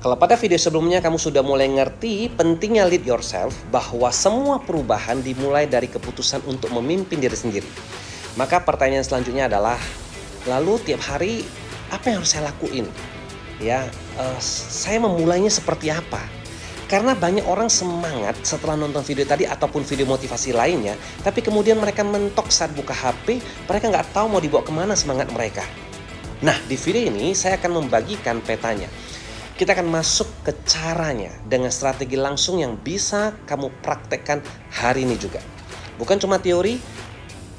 Kalau pada video sebelumnya kamu sudah mulai ngerti pentingnya lead yourself, bahwa semua perubahan dimulai dari keputusan untuk memimpin diri sendiri. Maka pertanyaan selanjutnya adalah, lalu tiap hari apa yang harus saya lakuin? Saya memulainya seperti apa? Karena banyak orang semangat setelah nonton video tadi ataupun video motivasi lainnya, tapi kemudian mereka mentok saat buka HP, mereka nggak tahu mau dibawa kemana semangat mereka. Nah, di video ini saya akan membagikan petanya. Kita akan masuk ke caranya dengan strategi langsung yang bisa kamu praktekkan hari ini juga. Bukan cuma teori,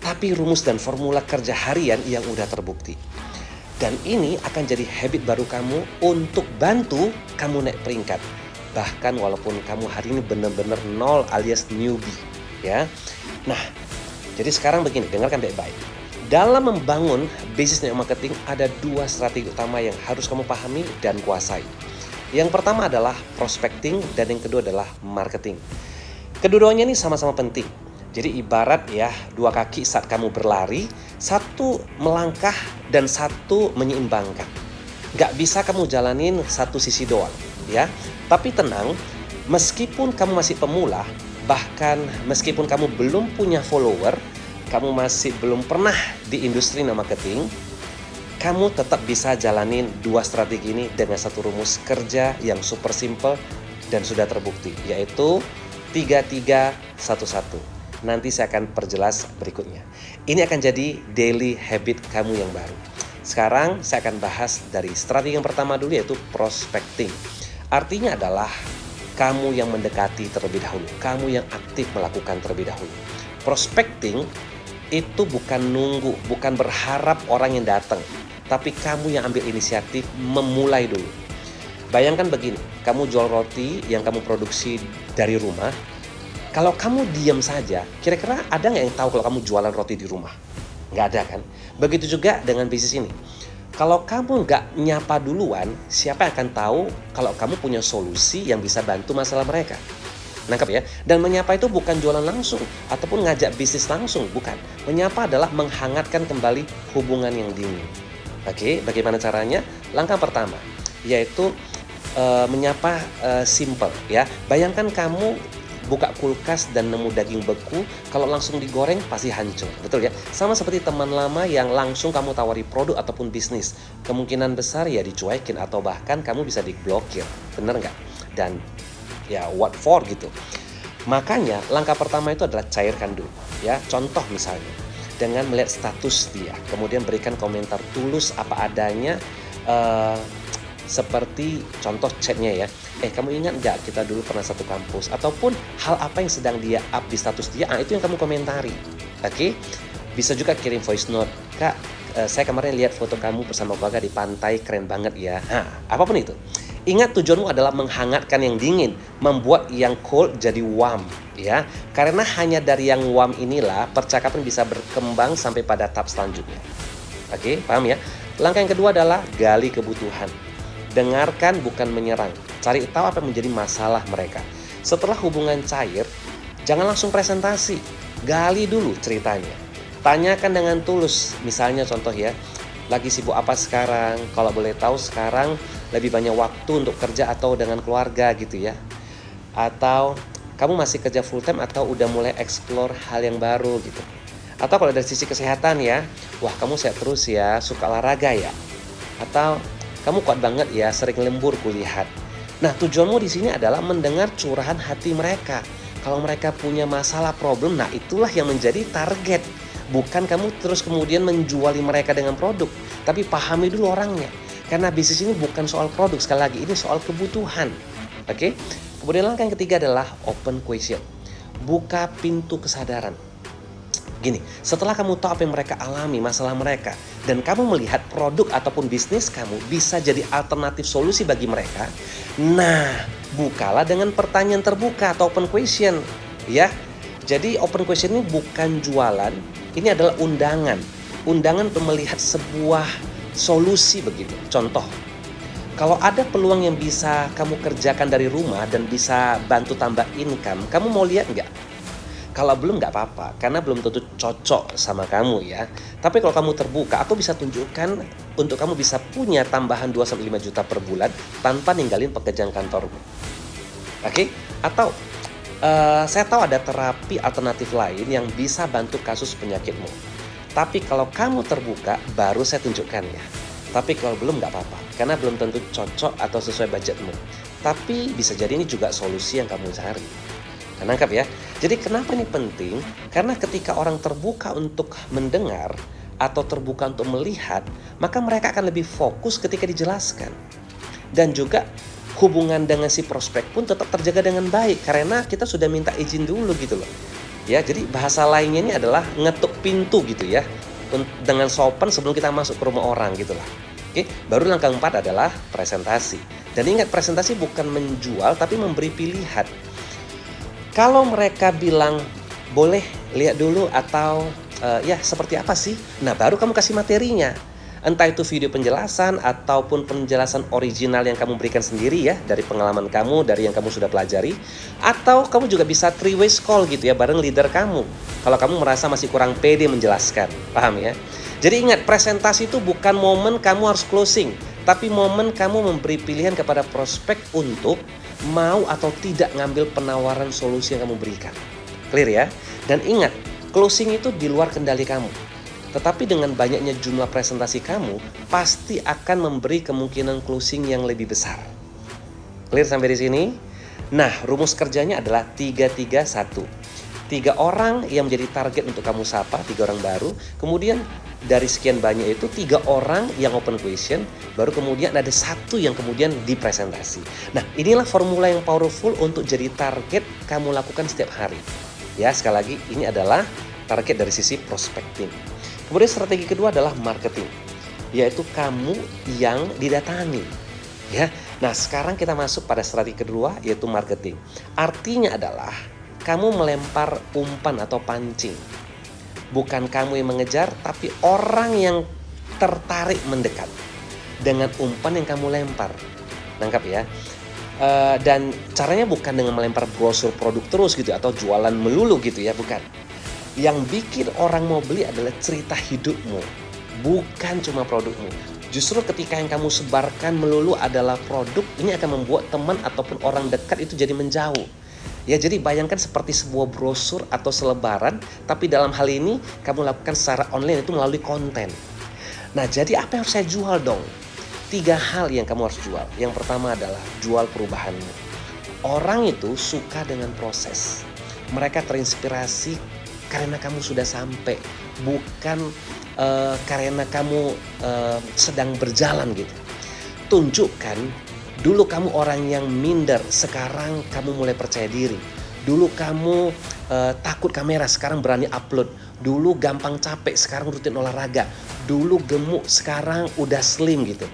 tapi rumus dan formula kerja harian yang udah terbukti. Dan ini akan jadi habit baru kamu untuk bantu kamu naik peringkat. Bahkan walaupun kamu hari ini benar-benar nol alias newbie, ya. Nah, jadi sekarang begini, dengarkan baik-baik. Dalam membangun bisnis network marketing ada dua strategi utama yang harus kamu pahami dan kuasai. Yang pertama adalah prospecting dan yang kedua adalah marketing. Kedua-duanya ini sama-sama penting. Jadi ibarat dua kaki saat kamu berlari, satu melangkah dan satu menyeimbangkan. Gak bisa kamu jalanin satu sisi doang, ya. Tapi tenang, meskipun kamu masih pemula, bahkan meskipun kamu belum punya follower, kamu masih belum pernah di industri marketing, kamu tetap bisa jalanin dua strategi ini dengan satu rumus kerja yang super simple dan sudah terbukti, yaitu 3311. Nanti saya akan perjelas berikutnya. Ini akan jadi daily habit kamu yang baru. Sekarang saya akan bahas dari strategi yang pertama dulu, yaitu prospecting. Artinya adalah kamu yang mendekati terlebih dahulu, kamu yang aktif melakukan terlebih dahulu. Prospecting itu bukan nunggu, bukan berharap orang yang datang, tapi kamu yang ambil inisiatif memulai dulu. Bayangkan begini, kamu jual roti yang kamu produksi dari rumah. Kalau kamu diam saja, kira-kira ada nggak yang tahu kalau kamu jualan roti di rumah? Nggak ada kan? Begitu juga dengan bisnis ini. Kalau kamu nggak nyapa duluan, siapa yang akan tahu kalau kamu punya solusi yang bisa bantu masalah mereka? Nangkap ya? Dan menyapa itu bukan jualan langsung ataupun ngajak bisnis langsung, bukan. Menyapa adalah menghangatkan kembali hubungan yang dingin. Oke, bagaimana caranya? Langkah pertama, yaitu menyapa simple ya. Bayangkan kamu buka kulkas dan nemu daging beku, kalau langsung digoreng pasti hancur, betul ya? Sama seperti teman lama yang langsung kamu tawari produk ataupun bisnis, kemungkinan besar ya dicuekin atau bahkan kamu bisa diblokir, bener nggak? Dan what for gitu. Makanya langkah pertama itu adalah cairkan dulu ya. Contoh misalnya dengan melihat status dia, kemudian berikan komentar tulus apa adanya, seperti contoh chatnya ya, kamu ingat nggak kita dulu pernah satu kampus, ataupun hal apa yang sedang dia up di status dia, itu yang kamu komentari. Oke? Bisa juga kirim voice note, Kak, saya kemarin lihat foto kamu bersama keluarga di pantai, keren banget ya. Apapun itu. Ingat, tujuanmu adalah menghangatkan yang dingin, membuat yang cold jadi warm, ya. Karena hanya dari yang warm inilah percakapan bisa berkembang sampai pada tahap selanjutnya. Oke, paham ya? Langkah yang kedua adalah gali kebutuhan. Dengarkan bukan menyerang. Cari tahu apa yang menjadi masalah mereka. Setelah hubungan cair, jangan langsung presentasi. Gali dulu ceritanya. Tanyakan dengan tulus. Misalnya contoh ya, lagi sibuk apa sekarang? Kalau boleh tahu sekarang lebih banyak waktu untuk kerja atau dengan keluarga gitu ya. Atau kamu masih kerja full time atau udah mulai explore hal yang baru gitu. Atau kalau dari sisi kesehatan ya, wah kamu sehat terus ya, suka olahraga ya. Atau kamu kuat banget ya, sering lembur kulihat. Nah, tujuanmu di sini adalah mendengar curahan hati mereka. Kalau mereka punya masalah, problem, nah itulah yang menjadi target. Bukan kamu terus kemudian menjuali mereka dengan produk, tapi pahami dulu orangnya. Karena bisnis ini bukan soal produk, sekali lagi ini soal kebutuhan. Oke? Kemudian langkah yang ketiga adalah open question. Buka pintu kesadaran. Gini, setelah kamu tahu apa yang mereka alami, masalah mereka, dan kamu melihat produk ataupun bisnis kamu bisa jadi alternatif solusi bagi mereka, nah, bukalah dengan pertanyaan terbuka atau open question, ya. Jadi open question ini bukan jualan, ini adalah undangan. Undangan untuk melihat sebuah solusi begitu. Contoh, kalau ada peluang yang bisa kamu kerjakan dari rumah dan bisa bantu tambah income, kamu mau lihat nggak? Kalau belum nggak apa-apa, karena belum tentu cocok sama kamu ya. Tapi kalau kamu terbuka, aku bisa tunjukkan untuk kamu bisa punya tambahan 2-5 juta per bulan tanpa ninggalin pekerjaan kantormu. Oke? Atau saya tahu ada terapi alternatif lain yang bisa bantu kasus penyakitmu. Tapi kalau kamu terbuka, baru saya tunjukkan ya. Tapi kalau belum nggak apa-apa, karena belum tentu cocok atau sesuai budgetmu. Tapi bisa jadi ini juga solusi yang kamu cari. Nangkap ya? Jadi kenapa ini penting? Karena ketika orang terbuka untuk mendengar atau terbuka untuk melihat, maka mereka akan lebih fokus ketika dijelaskan. Dan juga hubungan dengan si prospek pun tetap terjaga dengan baik karena kita sudah minta izin dulu gitu loh. Ya, jadi bahasa lainnya ini adalah ngetuk pintu gitu ya. Dengan sopan sebelum kita masuk ke rumah orang gitu lah. Oke, baru langkah 4 adalah presentasi. Dan ingat, presentasi bukan menjual tapi memberi pilihan. Kalau mereka bilang boleh lihat dulu atau ya seperti apa sih? Nah, baru kamu kasih materinya. Entah itu video penjelasan ataupun penjelasan original yang kamu berikan sendiri ya dari pengalaman kamu, dari yang kamu sudah pelajari. Atau kamu juga bisa 3-way call gitu ya bareng leader kamu. Kalau kamu merasa masih kurang pede menjelaskan, paham ya? Jadi ingat, presentasi itu bukan momen kamu harus closing, tapi momen kamu memberi pilihan kepada prospek untuk mau atau tidak ngambil penawaran solusi yang kamu berikan. Clear ya? Dan ingat, closing itu di luar kendali kamu. Tetapi dengan banyaknya jumlah presentasi kamu, pasti akan memberi kemungkinan closing yang lebih besar. Clear sampai di sini? Nah, rumus kerjanya adalah 3-3-1. 3 orang yang menjadi target untuk kamu sapa, 3 orang baru. Kemudian dari sekian banyak itu 3 orang yang open question, baru kemudian ada 1 yang kemudian dipresentasi. Nah, inilah formula yang powerful untuk jadi target kamu lakukan setiap hari. Ya, sekali lagi ini adalah target dari sisi prospecting. Kemudian strategi kedua adalah marketing, yaitu kamu yang didatangi. Ya. Nah, sekarang kita masuk pada strategi kedua yaitu marketing. Artinya adalah kamu melempar umpan atau pancing. Bukan kamu yang mengejar, tapi orang yang tertarik mendekat dengan umpan yang kamu lempar. Nangkap ya? Dan caranya bukan dengan melempar brosur produk terus gitu atau jualan melulu gitu ya, bukan. Yang bikin orang mau beli adalah cerita hidupmu, bukan cuma produkmu. Justru ketika yang kamu sebarkan melulu adalah produk, ini akan membuat teman ataupun orang dekat itu jadi menjauh. Ya, jadi bayangkan seperti sebuah brosur atau selebaran, tapi dalam hal ini kamu lakukan secara online itu melalui konten. Nah, jadi apa yang harus saya jual dong? 3 hal yang kamu harus jual. Yang pertama adalah jual perubahanmu. Orang itu suka dengan proses. Mereka terinspirasi karena kamu sudah sampai, bukan karena kamu sedang berjalan gitu. Tunjukkan. Dulu kamu orang yang minder, sekarang kamu mulai percaya diri. Dulu kamu takut kamera, sekarang berani upload. Dulu gampang capek, sekarang rutin olahraga. Dulu gemuk, sekarang udah slim gitu.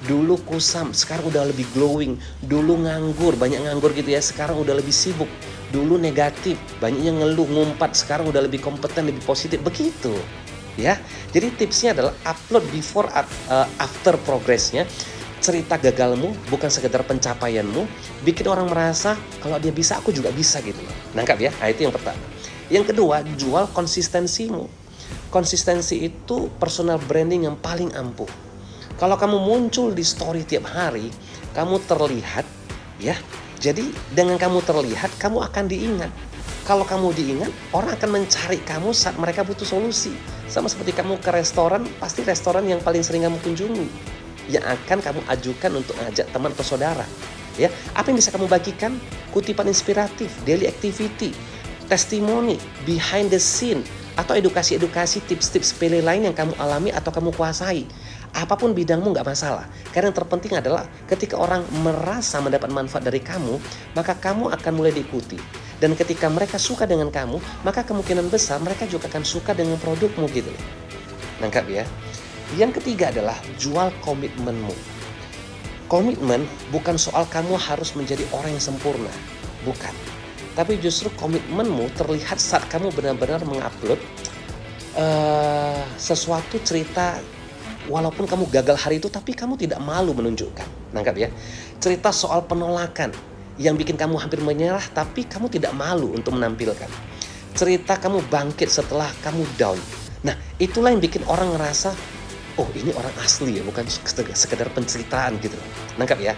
Dulu kusam, sekarang udah lebih glowing. Dulu nganggur, banyak nganggur gitu ya, sekarang udah lebih sibuk. Dulu negatif, banyaknya ngeluh, ngumpat, sekarang udah lebih kompeten, lebih positif. Begitu ya. Jadi tipsnya adalah upload before after progressnya. Cerita gagalmu bukan sekedar pencapaianmu, bikin orang merasa kalau dia bisa aku juga bisa gitu loh. Nangkap ya? Nah, itu yang pertama. Yang kedua, jual konsistensimu. Konsistensi itu personal branding yang paling ampuh. Kalau kamu muncul di story tiap hari, kamu terlihat ya. Jadi dengan kamu terlihat, kamu akan diingat. Kalau kamu diingat, orang akan mencari kamu saat mereka butuh solusi. Sama seperti kamu ke restoran, pasti restoran yang paling sering kamu kunjungi, yang akan kamu ajukan untuk ngajak teman atau saudara. Ya, apa yang bisa kamu bagikan? Kutipan inspiratif, daily activity, testimoni, behind the scene, atau edukasi-edukasi tips-tips sepele lain yang kamu alami atau kamu kuasai. Apapun bidangmu nggak masalah. Karena yang terpenting adalah ketika orang merasa mendapat manfaat dari kamu, maka kamu akan mulai diikuti. Dan ketika mereka suka dengan kamu, maka kemungkinan besar mereka juga akan suka dengan produkmu gitu. Nangkap ya? Yang ketiga adalah jual komitmenmu. Komitmen bukan soal kamu harus menjadi orang yang sempurna, bukan. Tapi justru komitmenmu terlihat saat kamu benar-benar mengupload sesuatu cerita, walaupun kamu gagal hari itu, tapi kamu tidak malu menunjukkan. Nangkap ya? Cerita soal penolakan yang bikin kamu hampir menyerah, tapi kamu tidak malu untuk menampilkan. cerita kamu bangkit setelah kamu down. Nah, itulah yang bikin orang ngerasa, oh ini orang asli ya, bukan sekedar penceritaan gitu. Nangkap ya?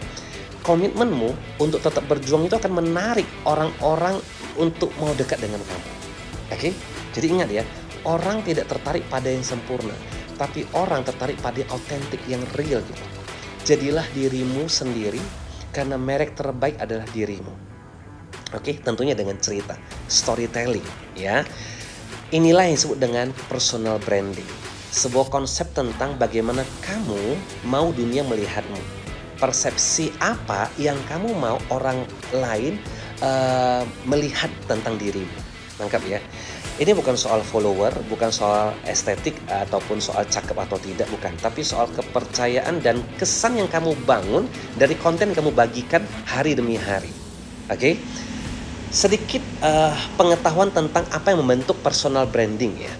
Komitmenmu untuk tetap berjuang itu akan menarik orang-orang untuk mau dekat dengan kamu. Oke? Jadi ingat ya, orang tidak tertarik pada yang sempurna, tapi orang tertarik pada yang autentik, yang real gitu. Jadilah dirimu sendiri, karena merek terbaik adalah dirimu. Oke, tentunya dengan cerita, storytelling ya. Inilah yang disebut dengan personal branding. Sebuah konsep tentang bagaimana kamu mau dunia melihatmu. Persepsi apa yang kamu mau orang lain melihat tentang dirimu. Lengkap ya. Ini bukan soal follower, bukan soal estetik ataupun soal cakep atau tidak, bukan. Tapi soal kepercayaan dan kesan yang kamu bangun dari konten yang kamu bagikan hari demi hari. Oke? Sedikit pengetahuan tentang apa yang membentuk personal branding ya.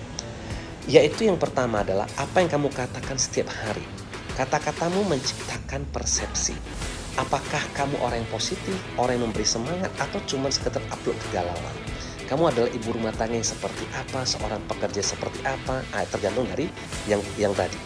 Yaitu yang pertama adalah apa yang kamu katakan setiap hari. Kata-katamu menciptakan persepsi. Apakah kamu orang yang positif, orang yang memberi semangat, atau cuma sekedar upload kegalauan? Kamu adalah ibu rumah tangga yang seperti apa, seorang pekerja seperti apa, tergantung dari yang tadi.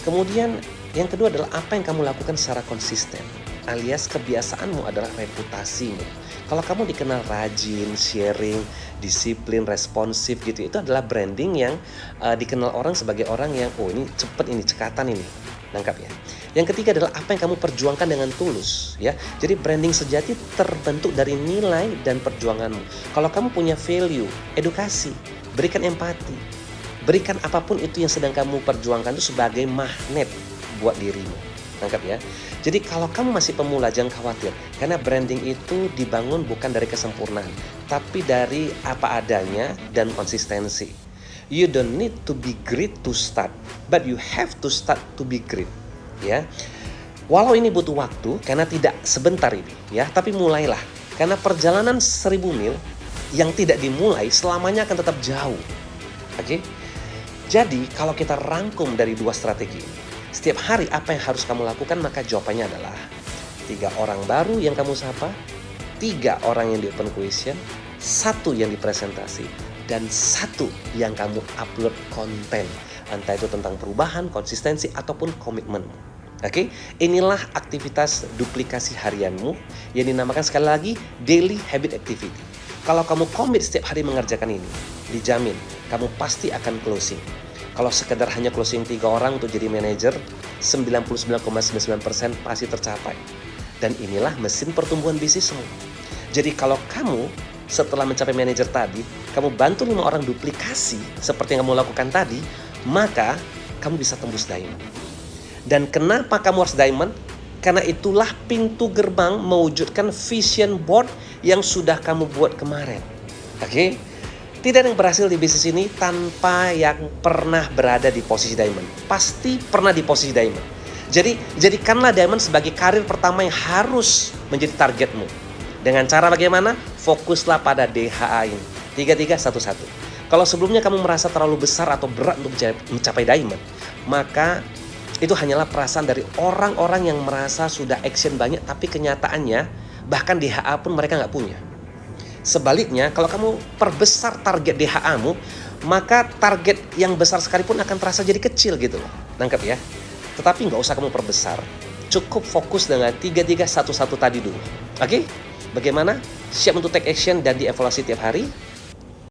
Kemudian yang kedua adalah apa yang kamu lakukan secara konsisten, alias kebiasaanmu adalah reputasimu. Kalau kamu dikenal rajin, sharing, disiplin, responsif gitu, itu adalah branding yang dikenal orang sebagai orang yang, oh ini cepet, ini cekatan ini. Nangkap ya. Yang ketiga adalah apa yang kamu perjuangkan dengan tulus ya. Jadi branding sejati terbentuk dari nilai dan perjuanganmu. Kalau kamu punya value, edukasi, berikan empati, berikan apapun itu yang sedang kamu perjuangkan itu sebagai magnet buat dirimu. Nangkap ya. Jadi kalau kamu masih pemula jangan khawatir, karena branding itu dibangun bukan dari kesempurnaan, tapi dari apa adanya dan konsistensi. You don't need to be great to start, but you have to start to be great. Ya, walau ini butuh waktu karena tidak sebentar ini, ya, tapi mulailah. Karena perjalanan 1000 mil yang tidak dimulai selamanya akan tetap jauh. Oke? Jadi kalau kita rangkum dari dua strategi ini, setiap hari apa yang harus kamu lakukan, maka jawabannya adalah 3 orang baru yang kamu sapa, 3 orang yang di open question, 1 yang dipresentasi, dan 1 yang kamu upload konten. Entah itu tentang perubahan, konsistensi, ataupun komitmenmu. Oke, inilah aktivitas duplikasi harianmu yang dinamakan sekali lagi daily habit activity. Kalau kamu komit setiap hari mengerjakan ini, dijamin kamu pasti akan closing. Kalau sekedar hanya closing 3 orang untuk jadi manajer, 99,99% pasti tercapai. Dan inilah mesin pertumbuhan bisnismu. Jadi kalau kamu setelah mencapai manajer tadi, kamu bantu 5 orang duplikasi seperti yang kamu lakukan tadi, maka kamu bisa tembus diamond. Dan kenapa kamu harus diamond? Karena itulah pintu gerbang mewujudkan vision board yang sudah kamu buat kemarin. Oke? Tidak ada yang berhasil di bisnis ini tanpa yang pernah berada di posisi diamond. Pasti pernah di posisi diamond. Jadi, jadikanlah diamond sebagai karir pertama yang harus menjadi targetmu. Dengan cara bagaimana? Fokuslah pada DHA ini. 3-3-1-1. Kalau sebelumnya kamu merasa terlalu besar atau berat untuk mencapai diamond, maka itu hanyalah perasaan dari orang-orang yang merasa sudah action banyak, tapi kenyataannya bahkan DHA pun mereka nggak punya. Sebaliknya, kalau kamu perbesar target DHA-mu, maka target yang besar sekalipun akan terasa jadi kecil gitu loh. Nangkep ya? Tetapi nggak usah kamu perbesar. Cukup fokus dengan 3-3-1-1 tadi dulu. Oke? Bagaimana? Siap untuk take action dan dievaluasi tiap hari?